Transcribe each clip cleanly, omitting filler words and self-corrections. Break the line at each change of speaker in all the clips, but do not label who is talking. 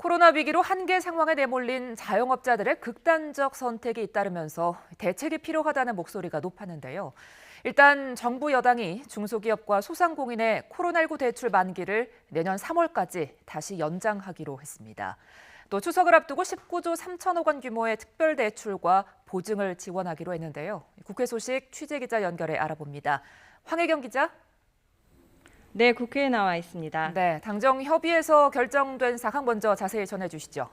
코로나 위기로 한계 상황에 내몰린 자영업자들의 극단적 선택이 잇따르면서 대책이 필요하다는 목소리가 높았는데요. 일단 정부 여당이 중소기업과 소상공인의 코로나19 대출 만기를 내년 3월까지 다시 연장하기로 했습니다. 또 추석을 앞두고 19조 3천억 원 규모의 특별 대출과 보증을 지원하기로 했는데요. 국회 소식 취재기자 연결해 알아봅니다. 황혜경 기자.
네, 국회에 나와 있습니다.
네, 당정 협의에서 결정된 사항 먼저 자세히 전해주시죠.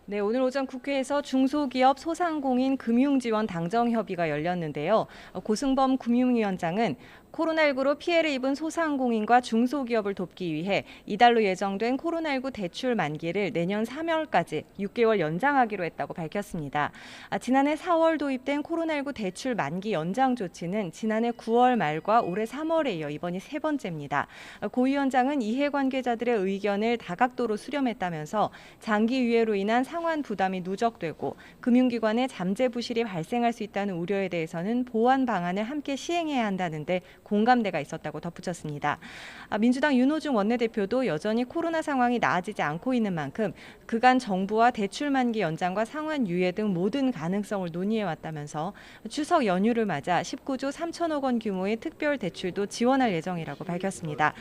네, 오늘 오전 국회에서 중소기업 소상공인 금융지원 당정협의가 열렸는데요. 고승범 금융위원장은 코로나19로 피해를 입은 소상공인과 중소기업을 돕기 위해 이달로 예정된 코로나19 대출 만기를 내년 3월까지 6개월 연장하기로 했다고 밝혔습니다. 지난해 4월 도입된 코로나19 대출 만기 연장 조치는 지난해 9월 말과 올해 3월에 이어 이번이 세 번째입니다. 고 위원장은 이해관계자들의 의견을 다각도로 수렴했다면서 장기 유예로 인한 상환 부담이 누적되고 금융기관의 잠재 부실이 발생할 수 있다는 우려에 대해서는 보완 방안을 함께 시행해야 한다는데 공감대가 있었다고 덧붙였습니다. 민주당 윤호중 원내대표도 여전히 코로나 상황이 나아지지 않고 있는 만큼 그간 정부와 대출 만기 연장과 상환 유예 등 모든 가능성을 논의해왔다면서 추석 연휴를 맞아 19조 3천억 원 규모의 특별 대출도 지원할 예정이라고 밝혔습니다.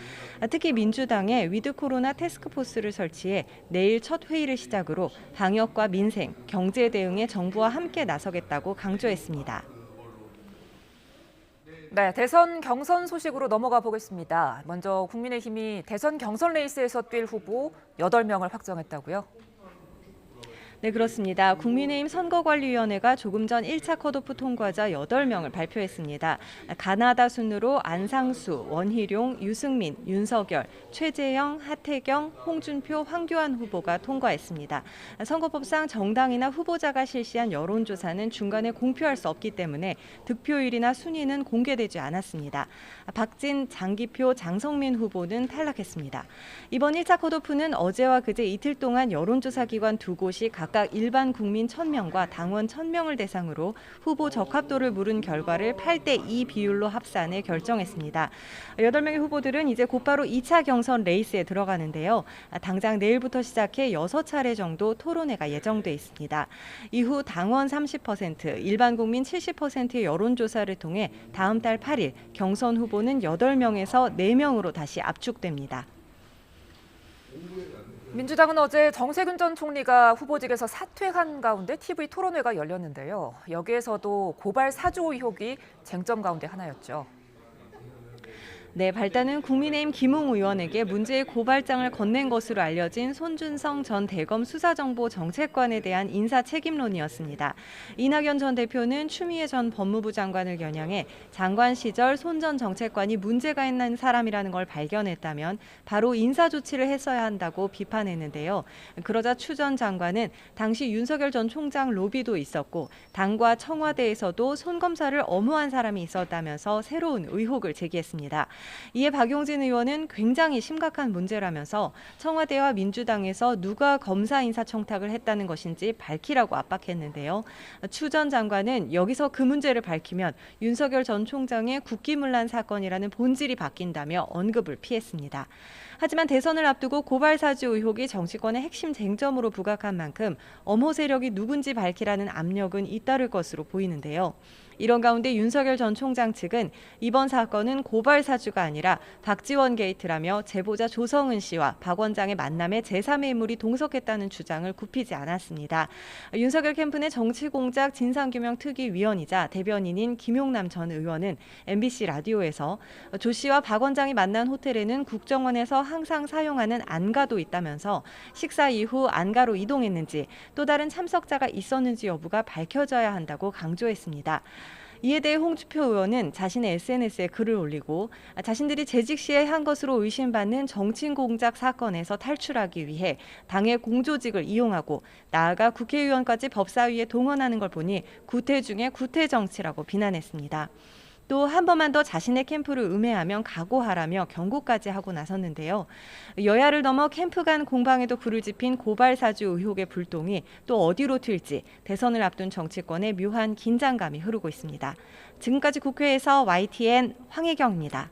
특히 민주당의 위드 코로나 태스크포스를 설치해 내일 첫 회의를 시작으로 방역과 민생, 경제 대응에 정부와 함께 나서겠다고 강조했습니다.
네, 대선 경선 소식으로 넘어가 보겠습니다. 먼저 국민의힘이 대선 경선 레이스에서 뛸 후보 8명을 확정했다고요?
네, 그렇습니다. 국민의힘 선거관리위원회가 조금 전 1차 컷오프 통과자 8명을 발표했습니다. 가나다 순으로 안상수, 원희룡, 유승민, 윤석열, 최재형, 하태경, 홍준표, 황교안 후보가 통과했습니다. 선거법상 정당이나 후보자가 실시한 여론조사는 중간에 공표할 수 없기 때문에 득표율이나 순위는 공개되지 않았습니다. 박진, 장기표, 장성민 후보는 탈락했습니다. 이번 1차 컷오프는 어제와 그제 이틀 동안 여론조사 기관 두 곳이 각각 일반 국민 1,000명과 당원 1,000명을 대상으로 후보 적합도를 물은 결과를 8대2 비율로 합산해 결정했습니다. 8명의 후보들은 이제 곧바로 2차 경선 레이스에 들어가는데요. 당장 내일부터 시작해 6차례 정도 토론회가 예정돼 있습니다. 이후 당원 30%, 일반 국민 70%의 여론조사를 통해 다음 달 8일 경선 후보는 8명에서 4명으로 다시 압축됩니다.
민주당은 어제 정세균 전 총리가 후보직에서 사퇴한 가운데 TV 토론회가 열렸는데요. 여기에서도 고발 사주 의혹이 쟁점 가운데 하나였죠.
네, 발단은 국민의힘 김웅 의원에게 문제의 고발장을 건넨 것으로 알려진 손준성 전 대검 수사정보정책관에 대한 인사 책임론이었습니다. 이낙연 전 대표는 추미애 전 법무부 장관을 겨냥해 장관 시절 손 전 정책관이 문제가 있는 사람이라는 걸 발견했다면 바로 인사 조치를 했어야 한다고 비판했는데요. 그러자 추 전 장관은 당시 윤석열 전 총장 로비도 있었고 당과 청와대에서도 손 검사를 엄호한 사람이 있었다면서 새로운 의혹을 제기했습니다. 이에 박용진 의원은 굉장히 심각한 문제라면서 청와대와 민주당에서 누가 검사 인사청탁을 했다는 것인지 밝히라고 압박했는데요. 추 전 장관은 여기서 그 문제를 밝히면 윤석열 전 총장의 국기문란 사건이라는 본질이 바뀐다며 언급을 피했습니다. 하지만 대선을 앞두고 고발 사주 의혹이 정치권의 핵심 쟁점으로 부각한 만큼 엄호 세력이 누군지 밝히라는 압력은 잇따를 것으로 보이는데요. 이런 가운데 윤석열 전 총장 측은 이번 사건은 고발 사주가 아니라 박지원 게이트라며 제보자 조성은 씨와 박 원장의 만남에 제3의 인물이 동석했다는 주장을 굽히지 않았습니다. 윤석열 캠프 내 정치공작 진상규명특위위원이자 대변인인 김용남 전 의원은 MBC 라디오에서 조 씨와 박 원장이 만난 호텔에는 국정원에서 항상 사용하는 안가도 있다면서 식사 이후 안가로 이동했는지 또 다른 참석자가 있었는지 여부가 밝혀져야 한다고 강조했습니다. 이에 대해 홍준표 의원은 자신의 SNS에 글을 올리고 자신들이 재직 시에 한 것으로 의심받는 정치 공작 사건에서 탈출하기 위해 당의 공조직을 이용하고 나아가 국회의원까지 법사위에 동원하는 걸 보니 구태 중에 구태 정치라고 비난했습니다. 또 한 번만 더 자신의 캠프를 음해하면 각오하라며 경고까지 하고 나섰는데요. 여야를 넘어 캠프 간 공방에도 불을 지핀 고발 사주 의혹의 불똥이 또 어디로 튈지 대선을 앞둔 정치권에 묘한 긴장감이 흐르고 있습니다. 지금까지 국회에서 YTN 황혜경입니다.